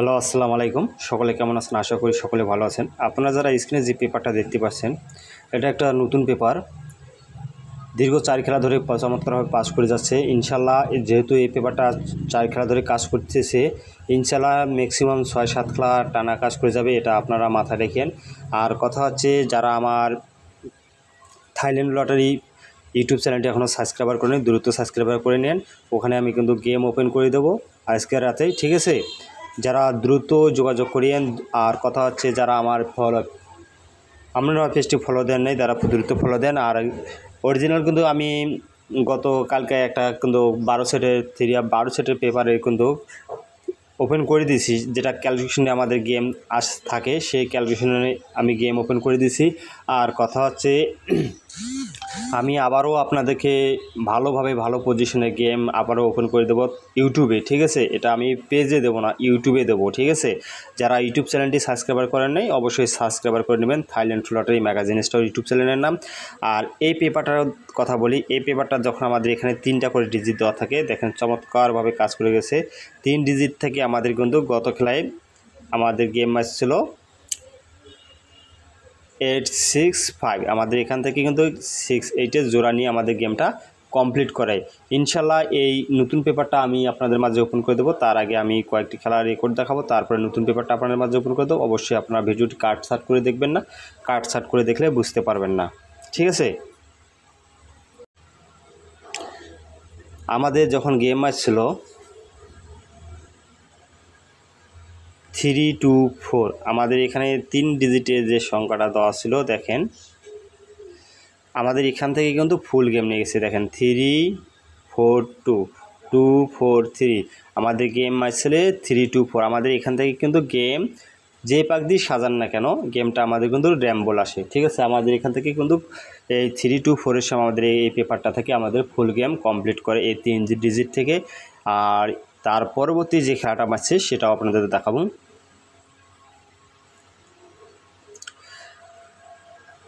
Hello, আসসালামু আলাইকুম। সকলে কেমন আছেন? আশা করি সকলে ভালো আছেন। আপনারা যারা স্ক্রিনে যে পেপারটা দেখতে পাচ্ছেন, এটা একটা নতুন পেপার। দীর্ঘ 4 খেলা ধরে চমৎকারভাবে পাস করে যাচ্ছে ইনশাল্লাহ। যেহেতু এই পেপারটা 4 খেলা ধরে কাজ করতেছে, ইনশাল্লাহ ম্যাক্সিমাম 6-7 খেলা টানা কাজ করে যাবে, এটা আপনারা মাথায় রেখেন। আর কথা হচ্ছে, যারা আমার থাইল্যান্ড লটারি ইউটিউব চ্যানেলটি এখনও সাবস্ক্রাইবার করেন, দ্রুত সাবস্ক্রাইবার করে নেন। ওখানে আমি কিন্তু গেম ওপেন করে দেবো আজকের রাতেই, ঠিক আছে? যারা দ্রুত যোগাযোগ করিয়েন। আর কথা হচ্ছে, যারা আমার আপনারা পেজটি ফলো দেন নাই, তারা দ্রুত ফলো দেন। আর অরিজিনাল কিন্তু আমি কালকে একটা কিন্তু 12 সেটের পেপারে কিন্তু ওপেন করে দিয়েছি, যেটা ক্যালকুলেশনে আমাদের গেম থাকে, সেই ক্যালকুলেশনে আমি গেম ওপেন করে দিয়েছি। আর কথা হচ্ছে, আমি আবারও আপনাদেরকে ভালো পজিশনে গেম আবারও ওপেন করে দেবো ইউটিউবে, ঠিক আছে? এটা আমি পেজে দেবো না, ইউটিউবে দেবো, ঠিক আছে? যারা ইউটিউব চ্যানেলটি সাবস্ক্রাইবার করেন নাই, অবশ্যই সাবস্ক্রাইবার করে নেবেন। Thailand lottery magazine store YouTube চ্যানেলের নাম। আর এই পেপারটার কথা বলি, এই পেপারটা যখন আমাদের এখানে 3টা করে ডিজিট দেওয়া থাকে, দেখেন চমৎকারভাবে কাজ করে গেছে। 3 ডিজিট থেকে আমাদের কিন্তু গত খেলায় আমাদের গেম ম্যাচ ছিল 865। আমাদের এখান থেকে কিন্তু 6-8 জোড়া নিয়ে আমাদের গেমটা কমপ্লিট করাই ইনশাল্লাহ। এই নতুন পেপারটা আমি আপনাদের মাঝে ওপেন করে দেবো। তার আগে আমি কয়েকটি খেলার রেকর্ড দেখাবো, তারপরে নতুন পেপারটা আপনাদের মাঝে ওপেন করে দেবো। অবশ্যই আপনারা ভিডিওটি কাট করে দেখবেন না, কাট করে দেখলে বুঝতে পারবেন না, ঠিক আছে? আমাদের যখন গেম ম্যাচ ছিল 3-2-4, আমাদের এখানে 3 ডিজিটের যে সংখ্যাটা দেওয়া ছিল, দেখেন আমাদের এখান থেকে কিন্তু ফুল গেম নিয়ে গেছে। দেখেন 3-4-2-2-4-3, আমাদের গেম ম্যাচে 3-2-4। আমাদের এখান থেকে কিন্তু গেম যে পাক দিয়ে সাজান না কেন, গেমটা আমাদের কিন্তু র্যাম্বল আসে, ঠিক আছে? আমাদের এখান থেকে কিন্তু এই 3-2-4-এর সময় আমাদের এই পেপারটা থেকে আমাদের ফুল গেম কমপ্লিট করে এই 3 ডিজিট থেকে। আর তার পরবর্তী যে খেলাটা মারছে সেটাও আপনাদের দেখাবো।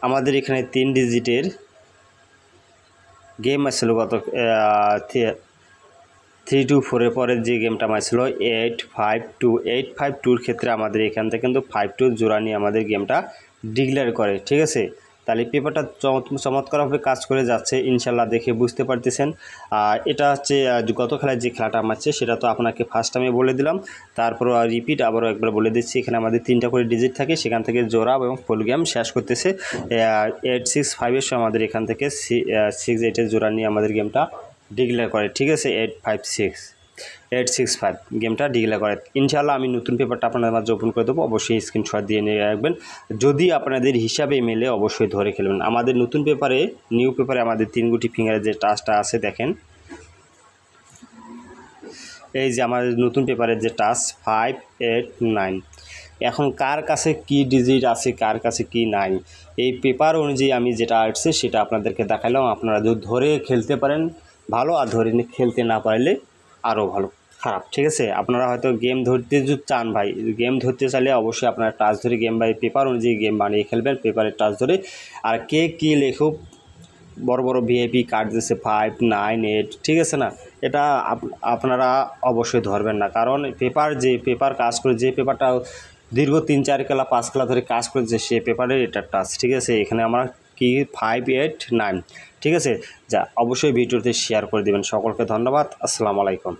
আমাদের এখানে 3 ডিজিটের গেম আসছিল গত 3-2-4-এর পরে যে গেমটা ছিল 852-852-র ক্ষেত্রে আমাদের এখান থেকে কিন্তু 5-2 জোড়া নিয়ে আমাদের গেমটা ডিক্লেয়ার করে, ঠিক আছে? তাহলে পেপারটা চমৎকারভাবে কাজ করে যাচ্ছে ইনশাল্লাহ, দেখে বুঝতে পারতেছেন। এটা হচ্ছে গত খেলায় যে খেলাটা মারছে সেটা তো আপনাকে ফার্স্ট আমি বলে দিলাম, তারপর রিপিট আবারও একবার বলে দিচ্ছি। এখানে আমাদের 3টা করে ডিজিট থাকে, সেখান থেকে জোড়া এবং ফুল গেম শেষ করতেছে 865-এর সময় আমাদের এখান থেকে 6-8-এর জোড়া নিয়ে আমাদের গেমটা ডিক্লেয়ার করে, ঠিক আছে? 865 গেমটা ডিক্লেয়ার করে ইনশাআল্লাহ। আমি নতুন পেপারটা আপনাদের মাঝে ওপেন করে দেবো, অবশ্যই স্ক্রিনশট দিয়ে নিয়ে রাখবেন। যদি আপনাদের হিসাবে মেলে অবশ্যই ধরে খেলবেন। আমাদের নতুন পেপারে, নিউ পেপারে আমাদের 3 গুটি ফিঙ্গারের যে টাচটা আছে, দেখেন এই যে আমাদের নতুন পেপারের যে টাচ 5-8-9। এখন কার কাছে কি ডিজিট আছে, কার কাছে কি নাই, এই পেপার অনুযায়ী আমি যেটা আসছে সেটা আপনাদেরকে দেখালাম। আপনারা যদি ধরে খেলতে পারেন ভালো, আর ধরে খেলতে না পারলে আরও খারাপ, ঠিক আছে? আপনারা হয়তো গেম ধরতে যদি চান ভাই, গেম ধরতে চাইলে অবশ্যই আপনারা টাচ ধরে গেম বাই পেপার অনুযায়ী গেম বানিয়ে খেলবেন, পেপারের টাচ ধরে। আর কে কী লেখুক, বড় ভিআইপি কার্ড দিচ্ছে 5, 9, 8, ঠিক আছে না? এটা আপনারা অবশ্যই ধরবেন না, কারণ পেপার কাজ করে, যে পেপারটা দীর্ঘ 3-4 খেলা 5 খেলা ধরে কাজ করেছে, সে পেপারের এটা টাচ, ঠিক আছে? এখানে আমার কি 5-8-9, ঠিক আছে? যা অবশ্যই ভিডিওতে শেয়ার করে দেবেন। সকলকে ধন্যবাদ। আসসালামু আলাইকুম।